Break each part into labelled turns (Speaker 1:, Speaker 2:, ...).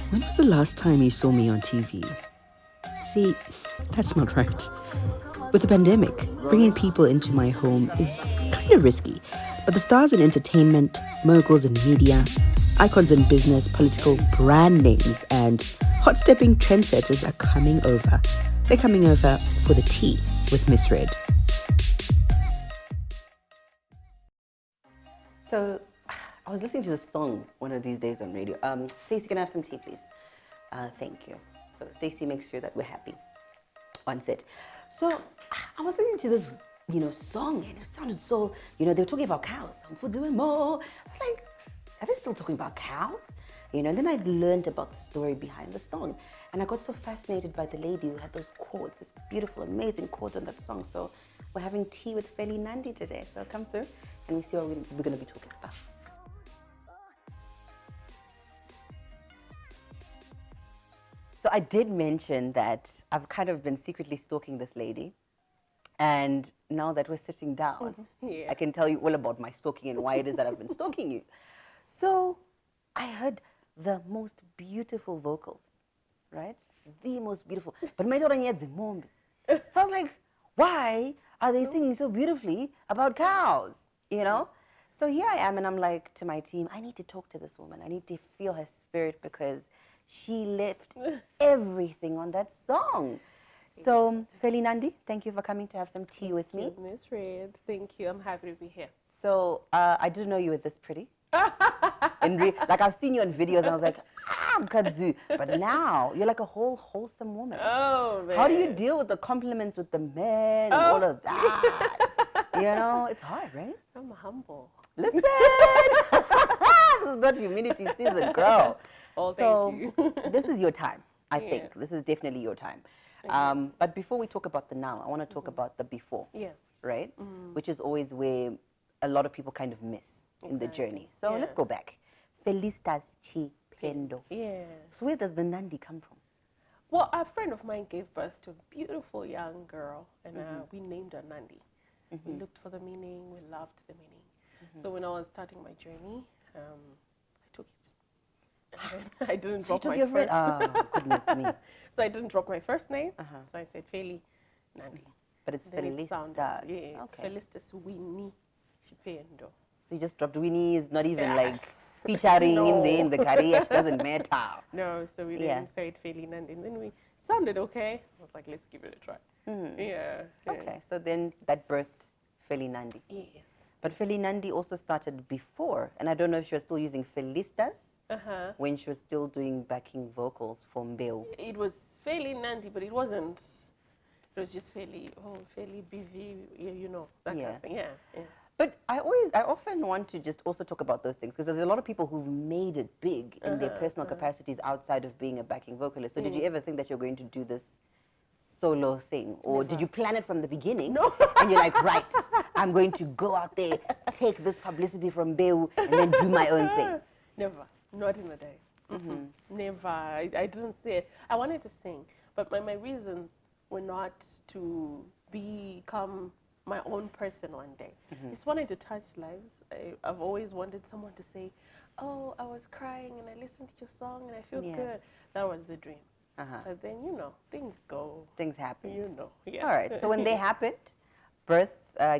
Speaker 1: When was the last time you saw me on TV? See, that's not right. With the pandemic, bringing people into my home is kind of risky. But the stars in entertainment, moguls in media, icons in business, political brand names, and hot-stepping trendsetters are coming over. They're coming over for the tea with MisRed. So, I was listening to this song one of these days on radio. Stacey, can I have some tea, please? Thank you. So Stacey makes sure that we're happy on set. So I was listening to this, song, and it sounded so, they were talking about cows. I was like, are they still talking about cows? And then I learned about the story behind the song. And I got so fascinated by the lady who had those chords, this beautiful, amazing chords on that song. So we're having tea with Feli Nandi today. So come through and we see what we're going to be talking about. So I did mention that I've kind of been secretly stalking this lady. And now that we're sitting down, I can tell you all about my stalking and why it is that I've been stalking you. So I heard the most beautiful vocals, right? The most beautiful. But my daughter needs mom. So I was like, why are they singing so beautifully about cows? So here I am, and I'm like to my team, I need to talk to this woman. I need to feel her spirit because she left everything on that song. So, Feli Nandi, thank you for coming to have some tea with me.
Speaker 2: MisRed, thank you. I'm happy to be here.
Speaker 1: So, I didn't know you were this pretty. Like, I've seen you on videos, and I was like, 𝗪𝗦𝗥𝗞. But now, you're like a whole wholesome woman.
Speaker 2: Oh, man.
Speaker 1: How do you deal with the compliments with the men and all of that? It's hard, right?
Speaker 2: I'm humble.
Speaker 1: Listen! This is not humility season, girl.
Speaker 2: Oh, thank you.
Speaker 1: This is your time, I think. This is definitely your time. But before we talk about the now, I want to talk about the before, right? Which is always where a lot of people kind of miss in the journey. So let's go back. Felicitas Chipendo.
Speaker 2: Yeah.
Speaker 1: So where does the Nandi come from?
Speaker 2: Well, a friend of mine gave birth to a beautiful young girl, and we named her Nandi. We looked for the meaning, we loved the meaning. So when I was starting my journey, I took it. And I didn't drop my first.
Speaker 1: Oh, goodness me.
Speaker 2: So I didn't drop my first name. So I said Feli Nandi.
Speaker 1: But it's Felicitas.
Speaker 2: Yeah, okay. Felicitas Winnie Chipendo.
Speaker 1: So you just dropped Winnie. Is not even like featuring in the career. She doesn't matter.
Speaker 2: No, so we didn't say it Feli Nandi. And then we sounded okay. I was like, let's give it a try. Yeah.
Speaker 1: Okay, so then that birthed Feli Nandi.
Speaker 2: Yes.
Speaker 1: But Feli Nandi also started before, and I don't know if she was still using Felicitas when she was still doing backing vocals for 𝗪𝗧𝗛.
Speaker 2: It was Feli Nandi, but it wasn't. It was just Feli BV, that kind of thing. Yeah.
Speaker 1: But I often want to just also talk about those things because there's a lot of people who've made it big in their personal capacities outside of being a backing vocalist. So did you ever think that you're going to do this solo thing, or did you plan it from the beginning?
Speaker 2: No.
Speaker 1: And you're like, right, I'm going to go out there, take this publicity from 𝗪𝗧𝗛, and then do my own thing.
Speaker 2: Never, not in the day. Never. I didn't say it. I wanted to sing, but my reasons were not to become my own person one day. I just wanted to touch lives. I've always wanted someone to say, oh, I was crying and I listened to your song and I feel good. That was the dream. But then, things go.
Speaker 1: Things happen.
Speaker 2: Yeah.
Speaker 1: All right. So when they happened,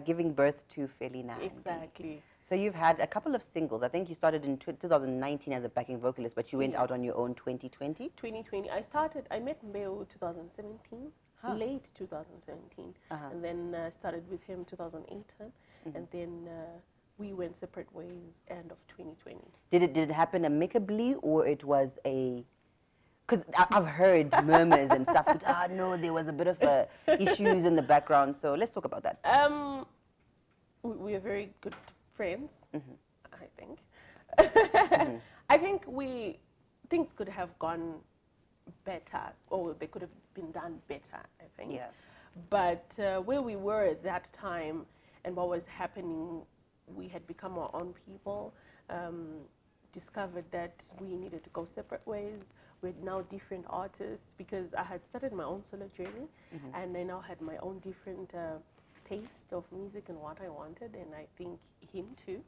Speaker 1: giving birth to Feli Nandi.
Speaker 2: Exactly.
Speaker 1: So you've had a couple of singles. I think you started in 2019 as a backing vocalist, but you went out on your own 2020?
Speaker 2: 2020. I met 𝗪𝗧𝗛 2017, late 2017. And then started with him 2018. And then we went separate ways end of 2020.
Speaker 1: Did it happen amicably, or it was a... Because I've heard murmurs and stuff, but no, there was a bit of issues in the background. So let's talk about that.
Speaker 2: We are very good friends, I think. I think things could have gone better, or they could have been done better, I think.
Speaker 1: Yeah.
Speaker 2: But where we were at that time and what was happening, we had become our own people, discovered that we needed to go separate ways. We're now different artists because I had started my own solo journey and I now had my own different taste of music and what I wanted, and I think him too.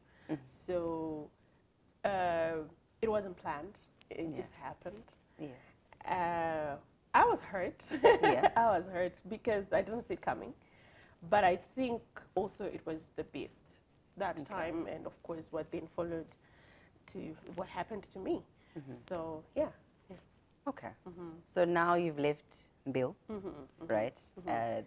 Speaker 2: So it wasn't planned. It just happened.
Speaker 1: Yeah.
Speaker 2: I was hurt.
Speaker 1: Yeah.
Speaker 2: I was hurt because I didn't see it coming. But I think also it was the best that time, and of course what then followed to what happened to me. So yeah.
Speaker 1: Okay. So now you've left Bill, right?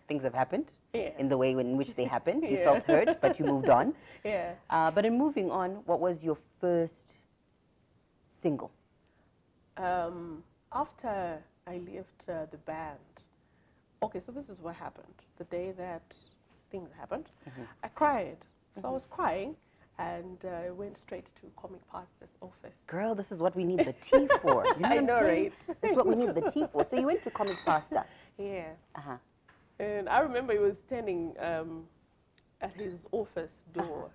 Speaker 1: Things have happened in the way in which they happened. You felt hurt, but you moved on.
Speaker 2: Yeah.
Speaker 1: But in moving on, what was your first single?
Speaker 2: After I left the band, okay, so this is what happened. The day that things happened, I cried. So I was crying, and I went straight to 𝘋𝘪𝗨𝘪𝘵𝘀𝘭 Office.
Speaker 1: Girl, this is what we need the tea for. You know
Speaker 2: I
Speaker 1: what
Speaker 2: know,
Speaker 1: I'm saying?
Speaker 2: right?
Speaker 1: This is what we need the tea for. So you went to 𝘋𝘪𝗨𝘪𝘵𝘀𝘭.
Speaker 2: Yeah. And I remember he was standing at his office door,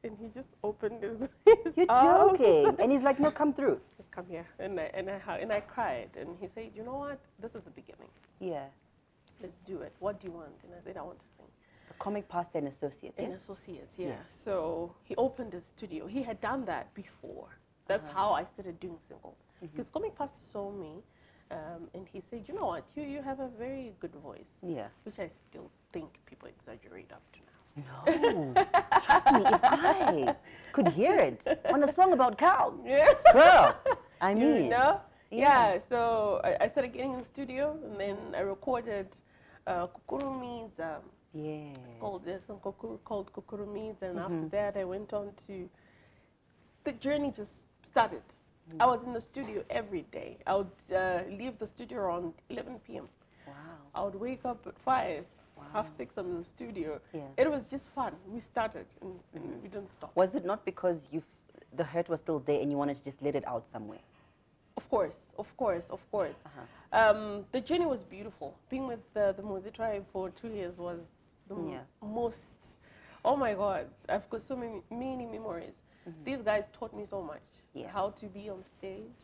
Speaker 2: and he just opened his
Speaker 1: You're
Speaker 2: arms.
Speaker 1: joking. And he's like, no, come through.
Speaker 2: Just come here. And I cried, and he said, you know what? This is the beginning.
Speaker 1: Yeah.
Speaker 2: Let's do it. What do you want? And I said, I want to sing.
Speaker 1: 𝘋𝘪𝗨𝘪𝗵 and Associates.
Speaker 2: And
Speaker 1: Yes?
Speaker 2: Associates, yeah. So he opened his studio. He had done that before. That's how I started doing singles. Because 𝘋𝘪𝗨𝗪𝗵 saw me, and he said, you know what? You have a very good voice.
Speaker 1: Yeah.
Speaker 2: Which I still think people exaggerate up to now.
Speaker 1: No. Trust me, if I could hear it on a song about cows.
Speaker 2: Yeah.
Speaker 1: Girl, I mean.
Speaker 2: You know? Yeah. So I started getting in the studio, and then I recorded 𝘋𝘪𝗨𝘪𝗵𝗧𝗛.
Speaker 1: Yeah.
Speaker 2: It's called, there's some called 𝘋𝘪𝗨𝗪𝗧𝗛, and after that I went on to, the journey just started. I was in the studio every day. I would leave the studio around 11 p.m.
Speaker 1: Wow.
Speaker 2: I would wake up at 5, half 6, I'm in the studio.
Speaker 1: Yeah.
Speaker 2: It was just fun. We started, and we didn't stop.
Speaker 1: Was it not because the hurt was still there and you wanted to just let it out somewhere?
Speaker 2: Of course, of course, of course. The journey was beautiful. Being with the MisRed tribe for 2 years was the most, oh my God, I've got so many memories. These guys taught me so much. How to be on stage,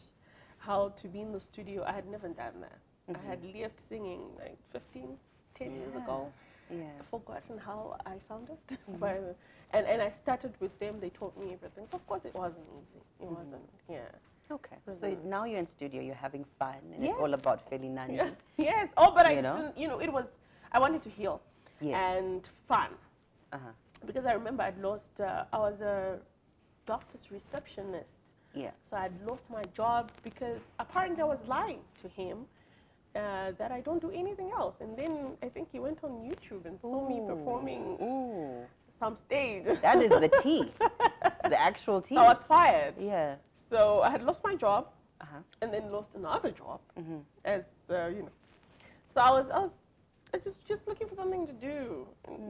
Speaker 2: how to be in the studio. I had never done that. I had left singing like 10 years ago. I've forgotten how I sounded. And I started with them. They taught me everything. So of course it wasn't easy. It wasn't,
Speaker 1: Okay. So now you're in studio, you're having fun, and it's all about Feli Nandi.
Speaker 2: Yes. Oh, but I didn't, it was, I wanted to heal and fun. Because I remember I'd lost, I was a doctor's receptionist. So I'd lost my job because apparently I was lying to him that I don't do anything else. And then I think he went on YouTube and saw me performing some stage.
Speaker 1: That is the tea, the actual tea.
Speaker 2: So I was fired.
Speaker 1: Yeah.
Speaker 2: So I had lost my job and then lost another job as, you know. So I was just looking for something to do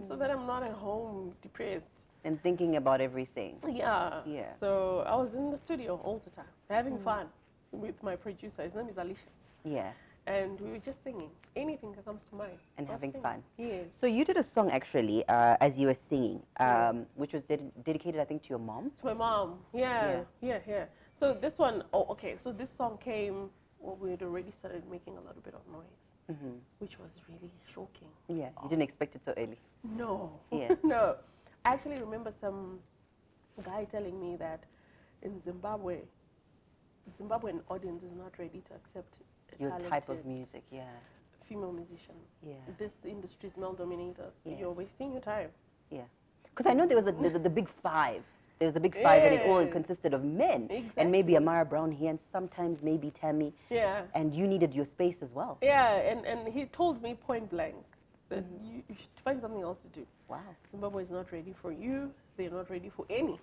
Speaker 2: so that I'm not at home depressed.
Speaker 1: And thinking about everything.
Speaker 2: Yeah. So I was in the studio all the time, having fun with my producer. His name is Alicious.
Speaker 1: Yeah.
Speaker 2: And we were just singing anything that comes to mind.
Speaker 1: And having fun.
Speaker 2: Yes.
Speaker 1: So you did a song actually as you were singing, which was dedicated, I think, to your mom.
Speaker 2: To my mom. Yeah. So this one, so this song came when we had already started making a little bit of noise, which was really shocking.
Speaker 1: Yeah. You didn't expect it so early.
Speaker 2: No.
Speaker 1: Yeah.
Speaker 2: No. I actually remember some guy telling me that in Zimbabwe, the Zimbabwean audience is not ready to accept
Speaker 1: your type of music,
Speaker 2: female musician.
Speaker 1: Yeah.
Speaker 2: This industry is male dominator. You're wasting your time.
Speaker 1: Yeah. Because I know there was the big five. There was the big five, and it all consisted of men. Exactly. And maybe Amara Brown here, and sometimes maybe Tammy. Yeah. And you needed your space as well.
Speaker 2: Yeah, and he told me point blank that you should find something else to do.
Speaker 1: Wow.
Speaker 2: Zimbabwe is not ready for you. They're not ready for any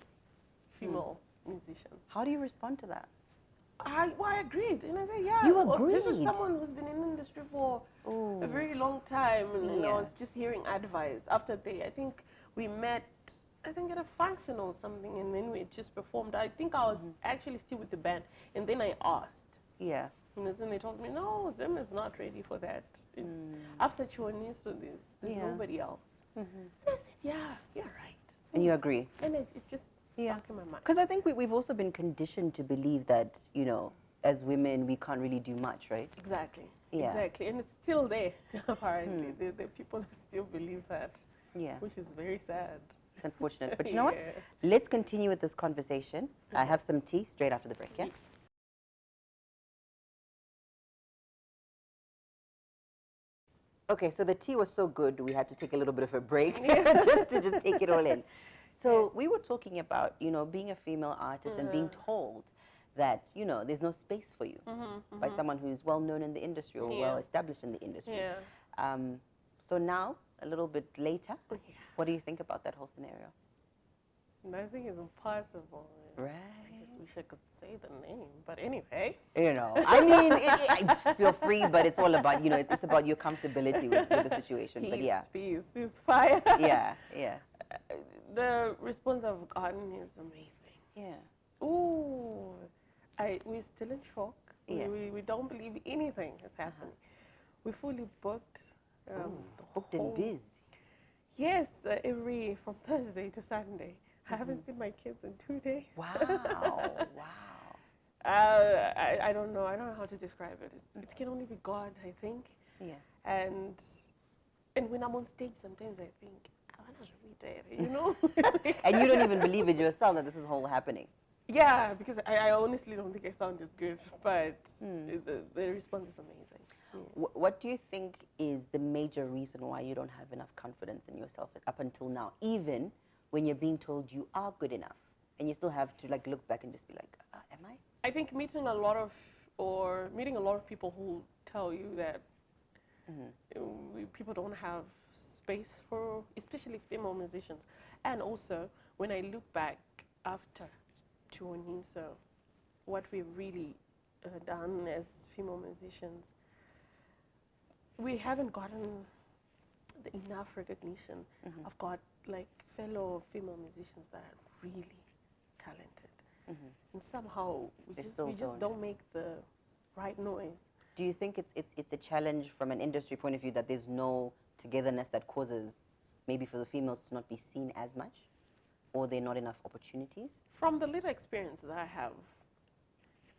Speaker 2: female musician.
Speaker 1: How do you respond to that?
Speaker 2: I agreed. And I said, yeah.
Speaker 1: You agreed?
Speaker 2: This is someone who's been in the industry for a very long time. And I was just hearing advice. After I think we met, I think at a function or something, and then we just performed. I think I was actually still with the band. And then I asked. Yeah. And then they told me, no, Zim is not ready for that. It's after Chionisa, there's nobody else. And I said, yeah, you're right.
Speaker 1: And you agree?
Speaker 2: And it just stuck in my mind.
Speaker 1: Because I think we've also been conditioned to believe that, you know, as women, we can't really do much, right?
Speaker 2: Exactly. Yeah. Exactly. And it's still there, apparently. There are people who still believe that. Yeah. Which is very sad.
Speaker 1: It's unfortunate. But you know what? Let's continue with this conversation. I have some tea straight after the break, yeah? Okay, so the tea was so good, we had to take a little bit of a break just to take it all in. So we were talking about, you know, being a female artist and being told that, you know, there's no space for you by someone who's well known in the industry or well established in the industry. So now, a little bit later, what do you think about that whole scenario?
Speaker 2: Nothing is impossible.
Speaker 1: Right.
Speaker 2: I just wish I could say the name, but anyway.
Speaker 1: You know, I mean, I feel free, but it's all about, you know, it's about your comfortability with the situation. But yeah.
Speaker 2: Peace, fire.
Speaker 1: Yeah.
Speaker 2: The response I've gotten is amazing.
Speaker 1: Yeah.
Speaker 2: Ooh, we're still in shock.
Speaker 1: Yeah.
Speaker 2: We don't believe anything is happening. We're fully booked.
Speaker 1: Booked and busy.
Speaker 2: Yes, from Thursday to Sunday. I haven't seen my kids in 2 days.
Speaker 1: Wow.
Speaker 2: I don't know. I don't know how to describe it. It can only be God, I think.
Speaker 1: Yeah.
Speaker 2: And when I'm on stage, sometimes I think, I want to be dead, you know?
Speaker 1: And you don't even believe it yourself that this is all happening.
Speaker 2: Yeah, because I honestly don't think I sound as good, but the response is amazing. Yeah.
Speaker 1: What do you think is the major reason why you don't have enough confidence in yourself up until now, even when you're being told you are good enough, and you still have to like look back and just be like, am I?
Speaker 2: I think meeting a lot of people who tell you that people don't have space for, especially female musicians. And also, when I look back after 𝗪𝗪𝗥𝗞, what we've really done as female musicians, we haven't gotten enough recognition. I've got like fellow female musicians that are really talented, and somehow we just don't make the right noise.
Speaker 1: Do you think it's a challenge from an industry point of view that there's no togetherness that causes maybe for the females to not be seen as much, or there are not enough opportunities?
Speaker 2: From the little experience that I have,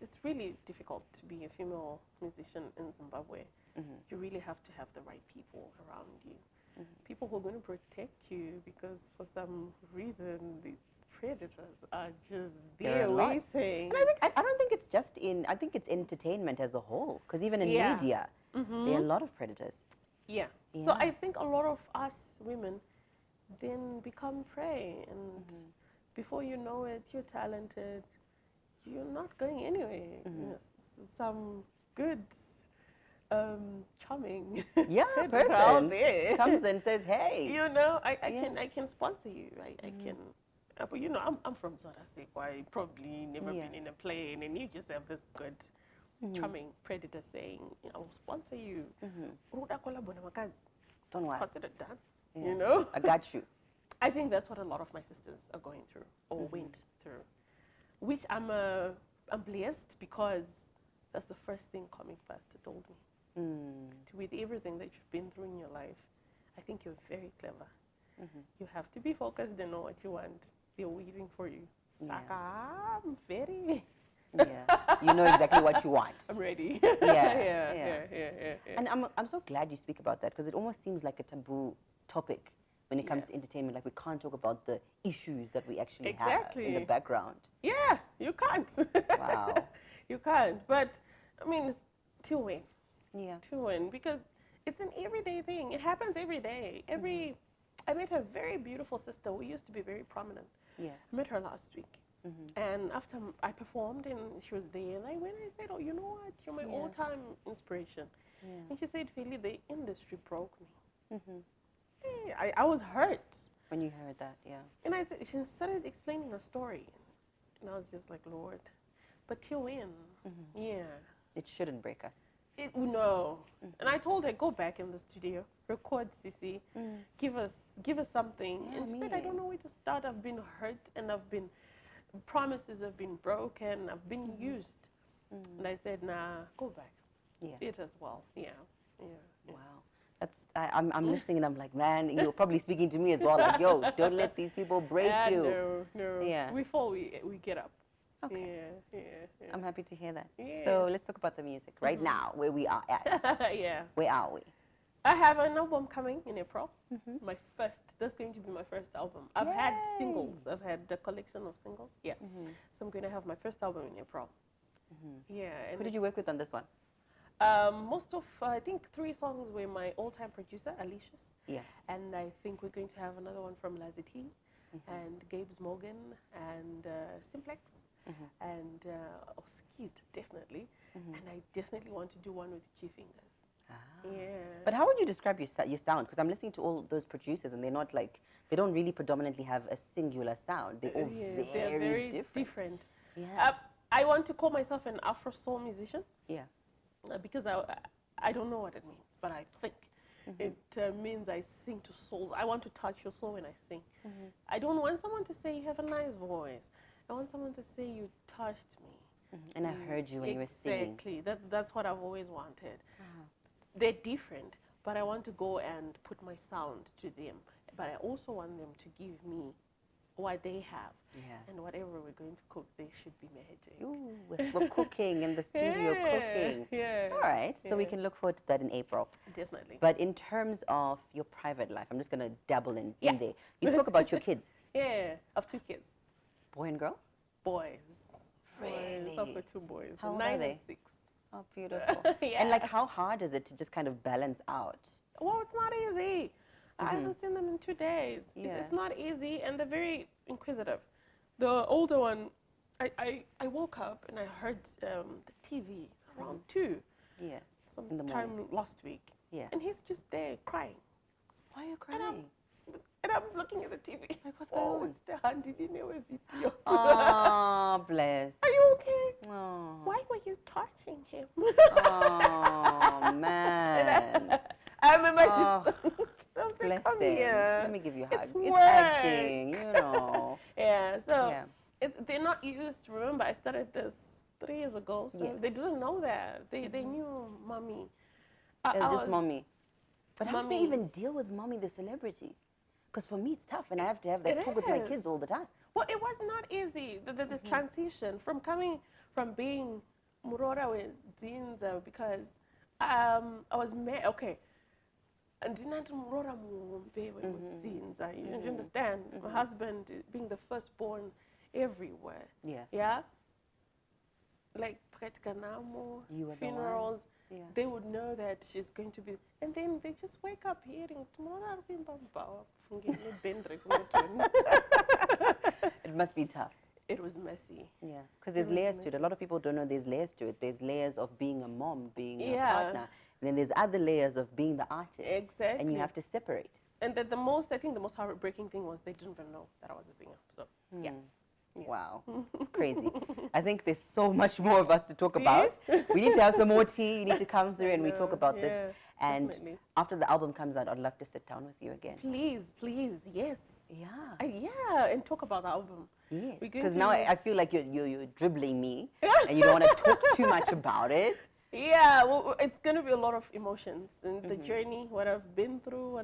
Speaker 2: it's really difficult to be a female musician in Zimbabwe. You really have to have the right people around you. People who are going to protect you, because for some reason the predators are just there waiting.
Speaker 1: And I don't think it's just I think it's entertainment as a whole, because even in media, there are a lot of predators.
Speaker 2: Yeah. So I think a lot of us women then become prey, and before you know it, you're talented, you're not going anywhere. Yes, some good charming
Speaker 1: person
Speaker 2: out there
Speaker 1: comes and says, hey,
Speaker 2: you know, I can sponsor you. I can, but you know, I'm from South Africa. I probably never been in a plane, and you just have this good charming predator saying, I'll sponsor you.
Speaker 1: Don't worry,
Speaker 2: consider it done. You know,
Speaker 1: I got you.
Speaker 2: I think that's what a lot of my sisters are going through or went through, which I'm blessed, because that's the first thing coming first told me. With everything that you've been through in your life, I think you're very clever. You have to be focused and know what you want. They're waiting for you. Saka, I'm very...
Speaker 1: You know exactly what you want.
Speaker 2: I'm ready.
Speaker 1: Yeah. And I'm so glad you speak about that, because it almost seems like a taboo topic when it comes to entertainment. Like, we can't talk about the issues that we actually have in the background.
Speaker 2: Yeah, you can't.
Speaker 1: Wow.
Speaker 2: You can't. But, I mean, till when?
Speaker 1: Yeah.
Speaker 2: To win, because it's an everyday thing. It happens every day. I met a very beautiful sister who used to be very prominent. Yeah. I met her last week. And after I performed and she was there, and when I said, oh, you know what, you're my all-time inspiration. And she said, Feli, the industry broke me. I was hurt.
Speaker 1: When you heard that,
Speaker 2: And she started explaining her story. And I was just like, Lord, but till when?
Speaker 1: It shouldn't break us.
Speaker 2: No. And I told her, go back in the studio, record Sisi, give us something. And she said, I don't know where to start. I've been hurt, and promises have been broken, I've been used. And I said, nah, go back. It as well. Wow.
Speaker 1: I'm listening, and I'm like, man, you're probably speaking to me as well. Like, yo, don't let these people break you.
Speaker 2: No. Before we get up.
Speaker 1: Okay. I'm happy to hear that. So let's talk about the music right now, where we are at. Where are we?
Speaker 2: I have an album coming in April. That's going to be my first album. I've had singles. I've had a collection of singles. So I'm going to have my first album in April.
Speaker 1: Who did you work with on this one?
Speaker 2: Most of, I think 3 songs were my all-time producer, Alicia's.
Speaker 1: Yeah.
Speaker 2: And I think we're going to have another one from Lazity and 𝗂𝗪𝗧𝗪𝘥𝘮𝑛𝑟 and Simplex and 𝘂𝐚𝐥𝐥, definitely. And I definitely want to do one with 𝐿𝑦𝐹𝑖𝑛𝑔𝑒𝑟s. Yeah.
Speaker 1: But how would you describe your sound? Because I'm listening to all those producers and they're not like, they don't really predominantly have a singular sound. They're all
Speaker 2: they're very different.
Speaker 1: Yeah.
Speaker 2: I want to call myself an Afro soul musician.
Speaker 1: Yeah.
Speaker 2: Because I don't know what it means, but I think it means I sing to souls. I want to touch your soul when I sing. I don't want someone to say you have a nice voice. I want someone to say you touched me.
Speaker 1: And I heard you when you were singing.
Speaker 2: Exactly. That's what I've always wanted. They're different, but I want to go and put my sound to them. But I also want them to give me what they have. And whatever we're going to cook, they should be magic.
Speaker 1: Ooh, we're cooking in the studio, cooking. All right, so we can look forward to that in April.
Speaker 2: Definitely.
Speaker 1: But in terms of your private life, I'm just going to dabble in there. You spoke about your kids.
Speaker 2: Yeah, I have 2 kids.
Speaker 1: Boy and girl?
Speaker 2: Boys.
Speaker 1: Really?
Speaker 2: I've got 2 boys.
Speaker 1: How old
Speaker 2: 9
Speaker 1: are they?
Speaker 2: and 6.
Speaker 1: Oh, beautiful. And like, how hard is it to just kind of balance out?
Speaker 2: Well, it's not easy. I haven't seen them in 2 days. It's not easy, and they're very inquisitive. The older one, I woke up and I heard the TV around 2.
Speaker 1: Yeah.
Speaker 2: Sometime last week.
Speaker 1: Yeah.
Speaker 2: And he's just there crying.
Speaker 1: Why are you crying?
Speaker 2: And I'm looking at the TV.
Speaker 1: Like, what's going on?
Speaker 2: It's the handy video.
Speaker 1: Oh, bless.
Speaker 2: Are you okay?
Speaker 1: Oh.
Speaker 2: Why were you touching him?
Speaker 1: Oh, man.
Speaker 2: I remember just... I was like, come here.
Speaker 1: Let me give you a hug.
Speaker 2: It's
Speaker 1: acting, you know.
Speaker 2: They're not used. Remember, I started this 3 years ago, so they didn't know that. They knew mommy.
Speaker 1: It's just mommy. But how do they even deal with mommy, the celebrity? Because for me, it's tough, and I have to have that talk with my kids all the time.
Speaker 2: Well, it was not easy, the transition from coming from being Murora with Zinza, because I was married. Okay. And you understand, my husband being the firstborn everywhere. Yeah. Like funerals, they would know that she's going to be, and then they just wake up hearing
Speaker 1: It must be tough.
Speaker 2: It was messy.
Speaker 1: Yeah, because there's layers to it. A lot of people don't know there's layers to it. There's layers of being a mom, being a partner. And then there's other layers of being the artist.
Speaker 2: Exactly.
Speaker 1: And you have to separate.
Speaker 2: And I think the most heartbreaking thing was they didn't even know that I was a singer. So, yeah.
Speaker 1: Wow. It's crazy. I think there's so much more of us to talk about. We need to have some more tea. You need to come through and we talk about this. And after the album comes out, I'd love to sit down with you again.
Speaker 2: Please, please, yes.
Speaker 1: Yeah.
Speaker 2: And talk about the album.
Speaker 1: Yes. Because now I feel like you're dribbling me and you don't want to talk too much about it.
Speaker 2: Yeah, well, it's going to be a lot of emotions and the journey, what I've been through,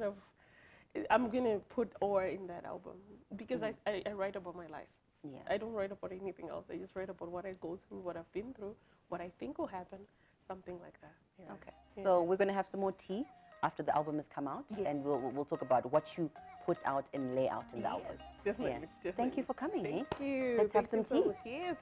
Speaker 2: I'm going to put all in that album because I write about my life.
Speaker 1: Yeah.
Speaker 2: I don't write about anything else. I just write about what I go through, what I've been through, what I think will happen, something like that. Yeah.
Speaker 1: Okay. Yeah. So we're going to have some more tea after the album has come out, and we'll talk about what you put out and lay out in the album.
Speaker 2: Definitely.
Speaker 1: Thank you for coming.
Speaker 2: Thank you.
Speaker 1: Let's have some tea.
Speaker 2: Yes.